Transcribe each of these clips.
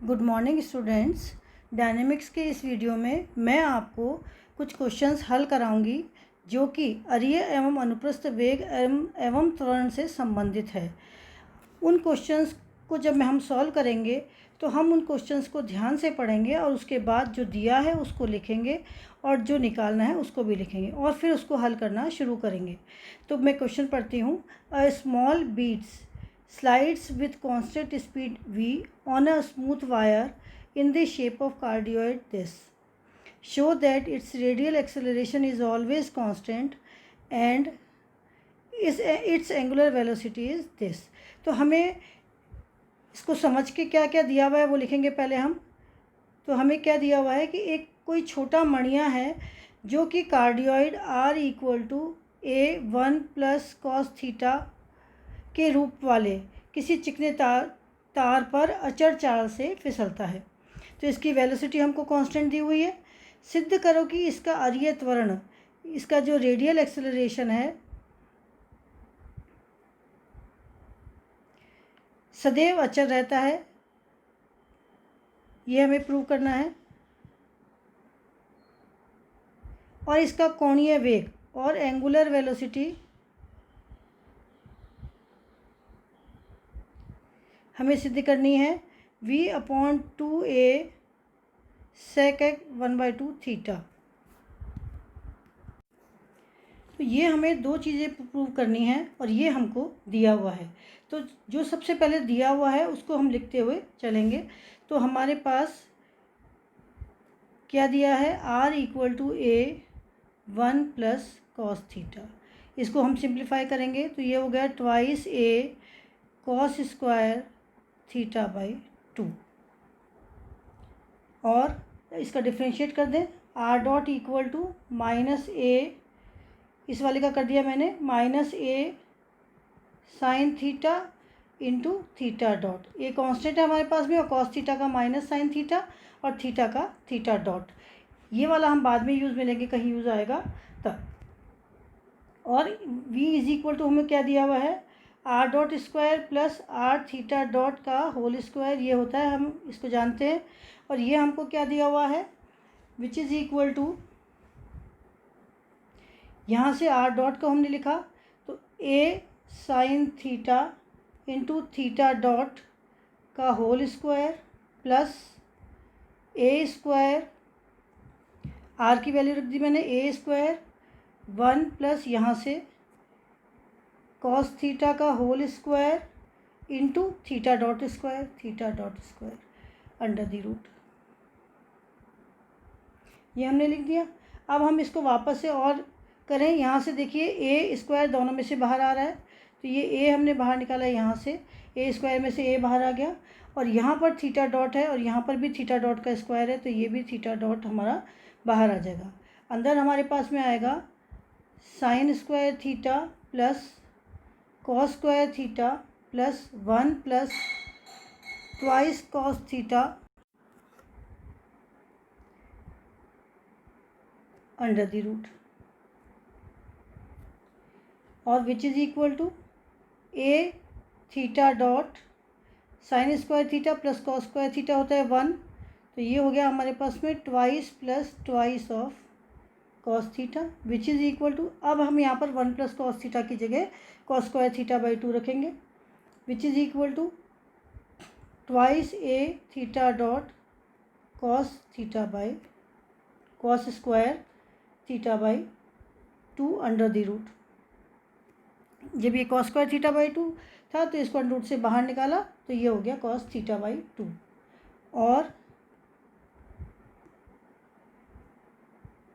Good morning students. Dynamics के इस video में मैं आपको कुछ क्वेश्चंस हल कराऊंगी जो कि अरीय एवं अनुप्रस्थ वेग एवं त्वरण से संबंधित है। उन क्वेश्चंस को जब हम सॉल्व करेंगे तो हम उन क्वेश्चंस को ध्यान से पढ़ेंगे और उसके बाद जो दिया है उसको लिखेंगे और जो निकालना है उसको भी लिखेंगे और फिर उसको हल करना शुरू करेंगे। तो मैं क्वेश्चन पढ़ती हूँ। A small beats slides with constant speed v on a smooth wire in the shape of cardioid this. Show that its radial acceleration is always constant and its angular velocity is this. तो हमें इसको समझ के क्या क्या दिया हुआ है वो लिखेंगे पहले हम। तो हमें क्या दिया हुआ है कि एक कोई छोटा मणिया है जो कि cardioid r equal to a1 plus cos theta के रूप वाले किसी चिकने तार पर अचर चाल से फिसलता है। तो इसकी वेलोसिटी हमको कांस्टेंट दी हुई है। सिद्ध करो कि इसका अरीय त्वरण, इसका जो रेडियल एक्सेलरेशन है सदैव अचर रहता है। ये हमें प्रूव करना है। और इसका कोणीय वेग और एंगुलर वेलोसिटी हमें सिद्ध करनी है v/2a sec 1/2 थीटा। तो ये हमें दो चीज़ें प्रूव करनी है और ये हमको दिया हुआ है। तो जो सबसे पहले दिया हुआ है उसको हम लिखते हुए चलेंगे। तो हमारे पास क्या दिया है, r equal to a1 plus cos theta. इसको हम सिंप्लीफाई करेंगे तो ये हो गया twice a cos square theta by 2। और इसका डिफ्रेंशिएट कर दें, r dot equal to minus a, इस वाले का कर दिया मैंने minus a sine theta into theta dot. ये कांस्टेंट है हमारे पास में और कॉस थीटा का माइनस साइन थीटा और थीटा का थीटा डॉट। ये वाला हम बाद में यूज़ में लेंगे, कहीं यूज़ आएगा तब। और v इज इक्वल टू हमें क्या दिया हुआ है, r dot square plus r theta dot का होल स्क्वायर, ये होता है, हम इसको जानते हैं। और ये हमको क्या दिया हुआ है, विच इज़ इक्वल टू, यहाँ से आर डॉट को हमने लिखा तो a sine theta into theta dot का whole square plus a square, r की वैल्यू रख दी मैंने a स्क्वायर 1 प्लस यहाँ से कॉस थीटा का whole square into theta dot square under the root. ये हमने लिख दिया। अब हम इसको वापस से और करें। यहाँ से देखिए ए स्क्वायर दोनों में से बाहर आ रहा है तो ये ए हमने बाहर निकाला, यहाँ से ए स्क्वायर में से ए बाहर आ गया। और यहाँ पर थीटा डॉट है और यहाँ पर भी थीटा डॉट का स्क्वायर है तो ये भी थीटा डॉट हमारा बाहर आ जाएगा। अंदर हमारे पास में आएगा sine square theta plus cos square theta plus 1 plus twice cos theta under the root. और which is equal to a theta dot sine square theta plus cos square theta होता है 1, तो ये हो गया हमारे पास में twice plus twice of cos theta which is equal to, अब हम यहाँ पर 1 प्लस कॉस थीटा की जगह कॉस स्क्वायर थीटा बाई 2 रखेंगे, which is equal to twice a theta dot cos theta by cos square theta by 2 under the root. जब ये cos square theta by 2 था तो इसको अंडर रूट से बाहर निकाला तो ये हो गया कॉस थीटा बाई 2। और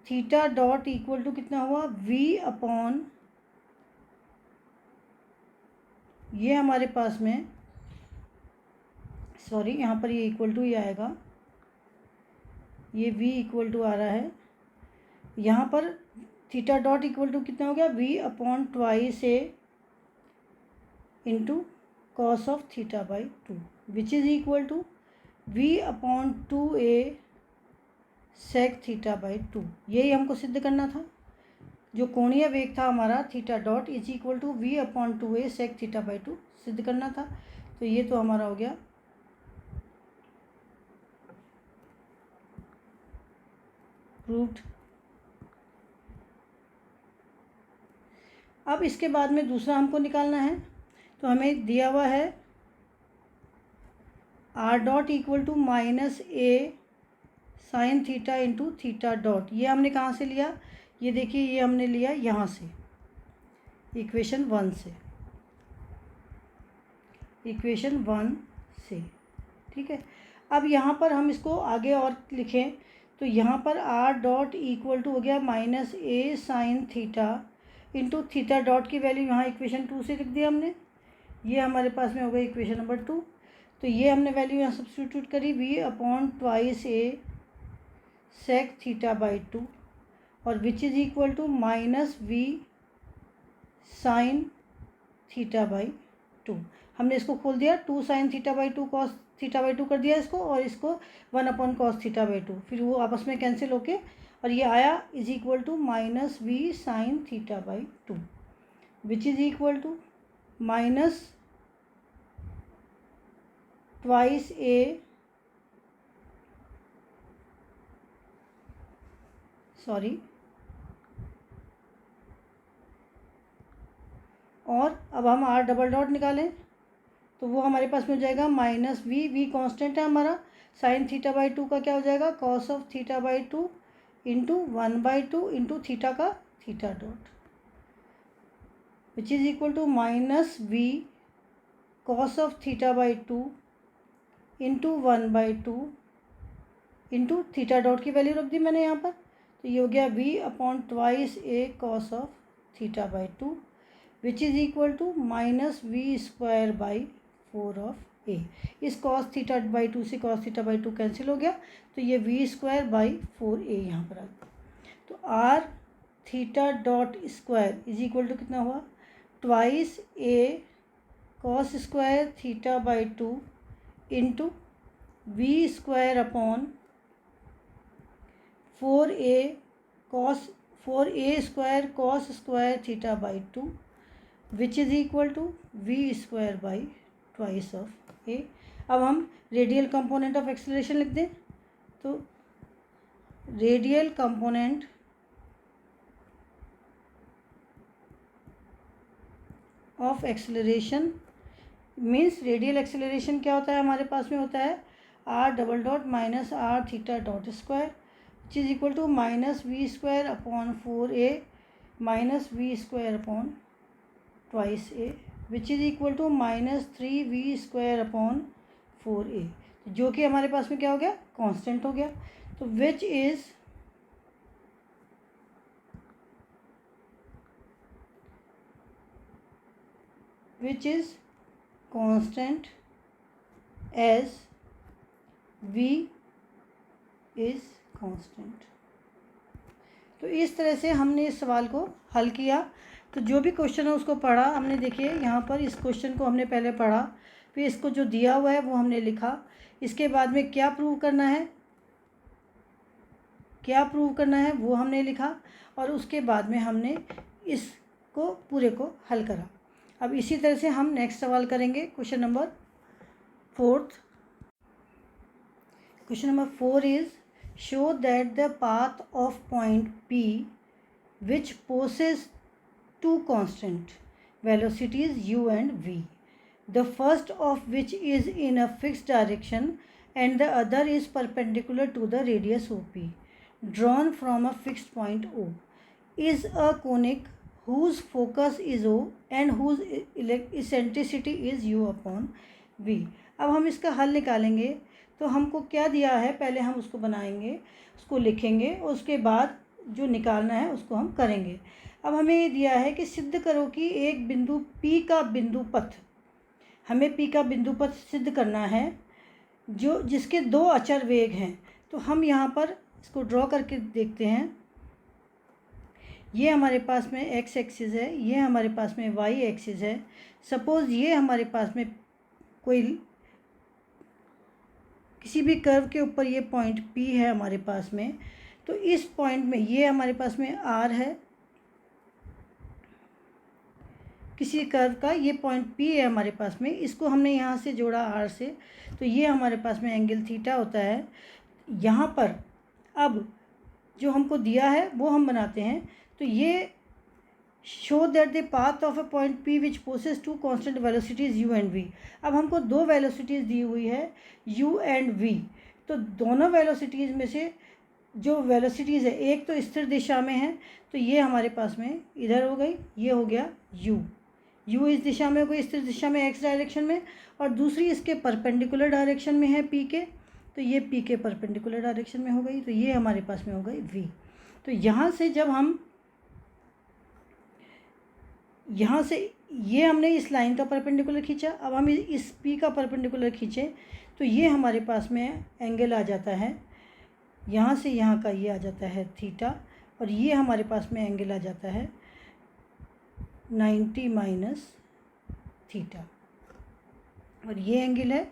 थीटा डॉट इक्वल टू कितना हुआ, v अपॉन, ये हमारे पास में, सॉरी यहाँ पर ये इक्वल टू ही आएगा, ये v इक्वल टू आ रहा है। यहाँ पर थीटा डॉट इक्वल टू कितना हो गया, v upon twice a into cos of theta by 2 which is equal to v upon 2a sec theta by 2। यही हमको सिद्ध करना था। जो कोणीय वेग था हमारा theta dot is equal to v upon 2a sec theta by 2 सिद्ध करना था। तो ये तो हमारा हो गया प्रूव्ड। अब इसके बाद में दूसरा हमको निकालना है, तो हमें दिया हुआ है r dot equal to minus a sine theta into theta dot. ये हमने कहाँ से लिया, ये देखिए ये हमने लिया यहाँ से, इक्वेशन 1 से, इक्वेशन 1 से, ठीक है। अब यहाँ पर हम इसको आगे और लिखें तो यहाँ पर आर डॉट इक्वल टू हो गया minus a sine theta into theta dot की वैल्यू यहाँ इक्वेशन 2 से लिख दिया हमने। ये हमारे पास में हो गई इक्वेशन नंबर 2। तो ये हमने वैल्यू यहाँ सब्स्टिट्यूट करी, v upon twice a sec theta by 2 और which is equal to minus v sine theta by 2। हमने इसको खोल दिया, 2 sine theta by 2 cos theta by 2 कर दिया इसको, और इसको 1 अपॉन कॉस थीटा बाई 2, फिर वो आपस में कैंसिल होके और ये आया is equal to minus v sine theta by 2 which is equal to minus twice a और अब हम आर डबल डॉट निकालें तो वो हमारे पास में हो जाएगा माइनस वी कांस्टेंट है हमारा, साइन थीटा बाई 2 का क्या हो जाएगा cos of theta by 2 into 1/2 into theta का theta dot which is equal to minus v cos of theta by 2 into 1/2 into theta dot की वैल्यू रख दी मैंने यहाँ पर, तो ये हो गया v upon twice a cos of theta by 2 which is equal to minus v square by 4 of a. इस कॉस थीटा बाई 2 से कॉस थीटा बाई 2 कैंसिल हो गया, तो ये वी स्क्वायर बाई 4a यहाँ पर आ गया। तो r theta dot square is equal to कितना हुआ, twice a cos square theta by 2 into v square upon 4a square cos square theta by 2 which is equal to v square by twice of a. अब हम radial component of acceleration लिख दें, तो radial component of acceleration means radial acceleration क्या होता है हमारे पास में होता है r double dot minus are theta dot square which is equal to minus v square upon 4a minus v square upon twice a which is equal to minus 3v square upon 4a, जो कि हमारे पास में क्या हो गया constant हो गया। तो which is constant as v is constant. तो इस तरह से हमने इस सवाल को हल किया। तो जो भी क्वेश्चन है उसको पढ़ा हमने, देखिए यहाँ पर इस क्वेश्चन को हमने पहले पढ़ा, फिर इसको जो दिया हुआ है वो हमने लिखा, इसके बाद में क्या प्रूव करना है वो हमने लिखा, और उसके बाद में हमने इसको पूरे को हल करा। अब इसी तरह से हम नेक्स्ट सवाल करेंगे, question number 4। Question number 4 is show that the path of point P which possess two constant velocities u and v, the first of which is in a fixed direction and the other is perpendicular to the radius OP, drawn from a fixed point O, is a conic whose focus is O and whose eccentricity is u upon v। अब हम इसका हल निकालेंगे, तो हमको क्या दिया है पहले हम उसको बनाएंगे, उसको लिखेंगे, और उसके बाद जो निकालना है उसको हम करेंगे। अब हमें ये दिया है कि सिद्ध करो कि एक बिंदु P का बिंदु पथ, हमें P का बिंदु पथ सिद्ध करना है जो जिसके दो अचर वेग हैं। तो हम यहाँ पर इसको ड्रॉ करके देखते हैं। ये हमारे पास में x एक्सिस है, ये हमारे पास में y एक्सिस है। सपोज़ ये हमारे पास में कोई किसी भी कर्व के ऊपर ये पॉइंट P है हमारे पास में, तो इस पॉइंट में ये हमारे पास में R है, किसी कर्व का ये पॉइंट P है हमारे पास में, इसको हमने यहाँ से जोड़ा R से, तो ये हमारे पास में एंगल थीटा होता है। यहाँ पर अब जो हमको दिया है वो हम बनाते हैं। तो ये show that the path of a point P which posses two constant velocities u and v। अब हमको दो वेलोसिटीज़ दी हुई है u एंड v। तो दोनों वेलोसिटीज़ में से जो वेलोसिटीज़ है, एक तो स्थिर दिशा में है, तो ये हमारे पास में इधर हो गई, ये हो गया u इस दिशा में हो गई, स्थिर दिशा में x डायरेक्शन में, और दूसरी इसके परपेंडिकुलर डायरेक्शन में है p के, तो ये p के परपेंडिकुलर डायरेक्शन में हो गई, तो ये हमारे पास में हो गई v। तो यहाँ से जब हम यहाँ से ये हमने इस लाइन का परपेंडिकुलर खींचा, अब हम इस p का परपेंडिकुलर खींचें तो ये हमारे पास में एंगल आ जाता है, यहाँ से यहाँ का ये आ जाता है थीटा, और ये हमारे पास में एंगल आ जाता है 90 माइनस थीटा, और ये एंगल है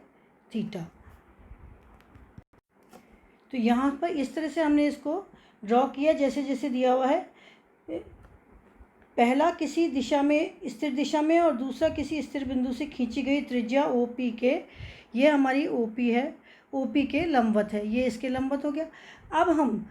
थीटा। तो यहाँ पर इस तरह से हमने इसको ड्रॉ किया जैसे जैसे दिया हुआ है। पहला किसी दिशा में, स्थिर दिशा में, और दूसरा किसी स्थिर बिंदु से खींची गई त्रिज्या OP के, ये हमारी OP है, OP के लंबवत है, ये इसके लंबवत हो गया। अब हम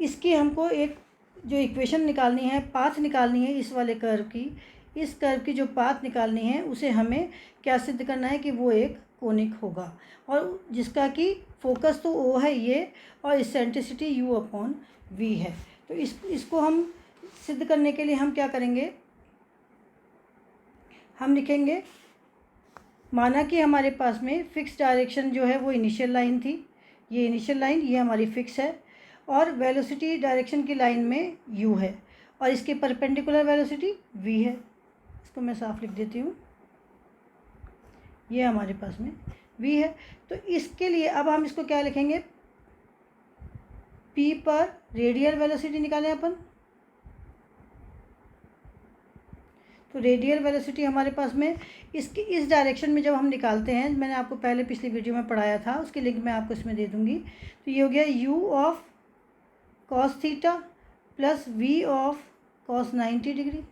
इसकी हमको एक जो इक्वेशन निकालनी है, पाथ निकालनी है इस वाले कर्व की, इस कर्व की जो पाथ निकालनी है उसे हमें क्या सिद्ध करना है कि वो एक कोनिक होगा, और जिसका कि फोकस तो O है ये, और इसेंट्रिसिटी U/V है। तो इसको हम सिद्ध करने के लिए हम क्या करेंगे, हम लिखेंगे, माना कि हमारे पास में फिक्स डायरेक्शन जो है वो इनिशियल लाइन थी, ये इनिशियल लाइन ये हमारी फिक्स है, और वेलोसिटी डायरेक्शन की लाइन में u है, और इसके परपेंडिकुलर वेलोसिटी v है। इसको मैं साफ लिख देती हूँ, ये हमारे पास में v है। तो इसके लिए अब हम इसको क्या लिखेंगे, p पर रेडियल वेलोसिटी निकालें अपन। तो रेडियल वेलोसिटी हमारे पास में इसकी इस डायरेक्शन में जब हम निकालते हैं, मैंने आपको पहले पिछली वीडियो में पढ़ाया था, उसकी लिंक मैं आपको इसमें दे दूँगी। तो ये हो गया u of cos theta plus v of cos 90 degree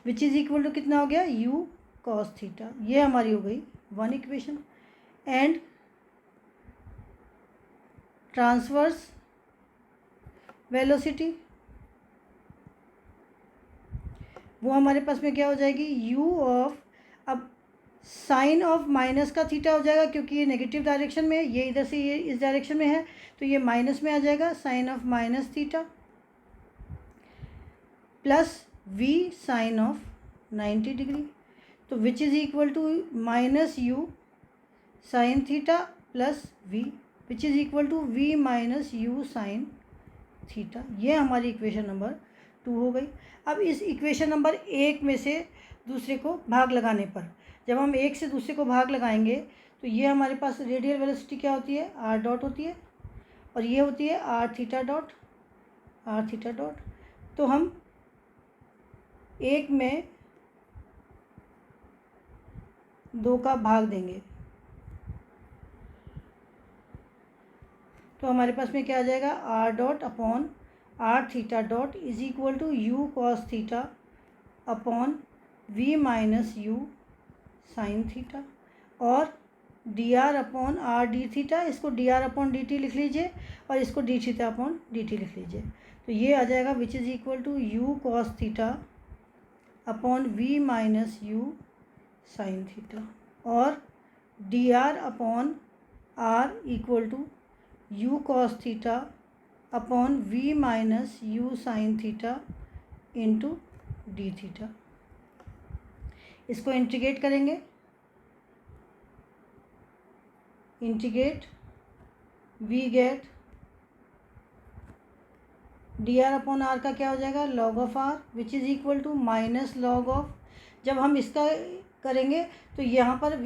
which is equal to कितना हो गया, u cos थीटा। ये हमारी हो गई one equation. And transverse velocity वो हमारे पास में क्या हो जाएगी, u ऑफ, अब साइन ऑफ माइनस का थीटा हो जाएगा क्योंकि ये नेगेटिव डायरेक्शन में है, ये इधर से ये इस डायरेक्शन में है, तो ये माइनस में आ जाएगा, sine of minus theta plus v sine of 90 degree, तो which is equal to minus u sine theta plus v which is equal to v minus u sine theta. ये हमारी इक्वेशन नंबर 2 हो गई। अब इस इक्वेशन नंबर 1 में से दूसरे को भाग लगाने पर, जब हम एक से दूसरे को भाग लगाएंगे तो ये हमारे पास रेडियल वेलोसिटी क्या होती है, r डॉट होती है, और ये होती है r थीटा डॉट। तो हम एक में 2 का भाग देंगे तो हमारे पास में क्या आ जाएगा, r dot upon r theta dot is equal to u cos theta upon v minus u sine theta, और dr upon r d theta, इसको dr अपॉन dt लिख लीजिए, और इसको d थीटा अपॉन dt लिख लीजिए। तो ये आ जाएगा which is equal to u cos theta upon v minus u sine theta, और dr upon r equal to u cos theta upon v minus u sine theta into d theta. इसको integrate करेंगे, integrate v get dr upon r का क्या हो जाएगा, log of r which is equal to minus log of, जब हम इसका करेंगे तो यहाँ पर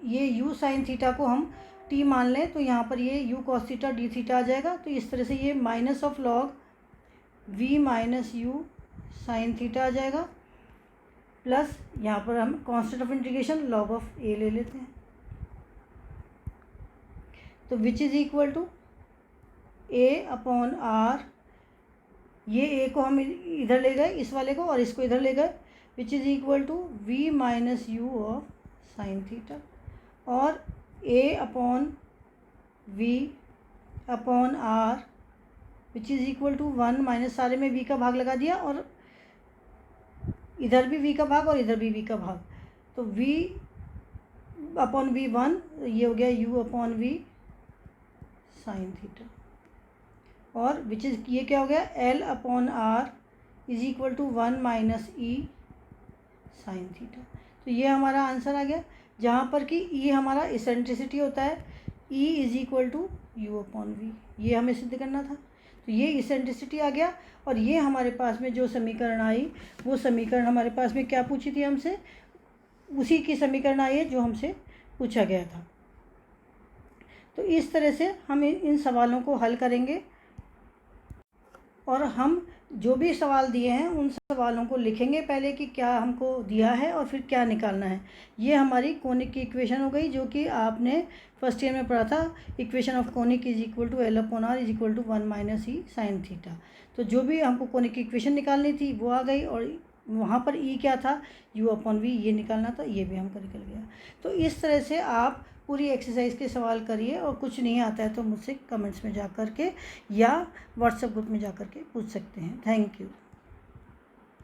ये u साइन थीटा को हम t मान लें तो यहाँ पर ये u cos theta d theta आ जाएगा। तो इस तरह से ये minus of log v minus u sine theta आ जाएगा, प्लस यहाँ पर हम constant of integration log of a ले लेते हैं, तो which is equal to a upon r, ये a को हम इधर ले गए इस वाले को, और इसको इधर ले गए, which is equal to v minus u of sine theta, और a upon v upon r which is equal to 1 minus सारे में v का भाग लगा दिया और इधर भी v का भाग और इधर भी v का भाग, तो v अपॉन v 1, ये हो गया u upon v sine theta, और विच इज़ ये क्या हो गया l upon r is equal to 1 minus e sine theta. तो ये हमारा आंसर आ गया, जहाँ पर कि e हमारा इसेंट्रिसिटी होता है, e is equal to u upon v, ये हमें सिद्ध करना था। तो ये इसेंट्रिसिटी आ गया, और ये हमारे पास में जो समीकरण आई वो समीकरण हमारे पास में क्या पूछी थी हमसे, उसी की समीकरण आई है जो हमसे पूछा गया था। तो इस तरह से हम इन सवालों को हल करेंगे, और हम जो भी सवाल दिए हैं उन सवालों को लिखेंगे पहले कि क्या हमको दिया है और फिर क्या निकालना है। ये हमारी कोनिक की इक्वेशन हो गई, जो कि आपने फर्स्ट ईयर में पढ़ा था, equation of conic is equal to l upon r is equal to 1 minus e sine theta. तो जो भी हमको कोनिक की इक्वेशन निकालनी थी वो आ गई, और वहाँ पर ई क्या था, यू अपॉन वी, ये निकालना था, ये भी हमको निकल गया। तो इस तरह से आप पूरी एक्सरसाइज के सवाल करिए, और कुछ नहीं आता है तो मुझसे कमेंट्स में जा कर के या व्हाट्सएप ग्रुप में जा कर के पूछ सकते हैं। Thank you.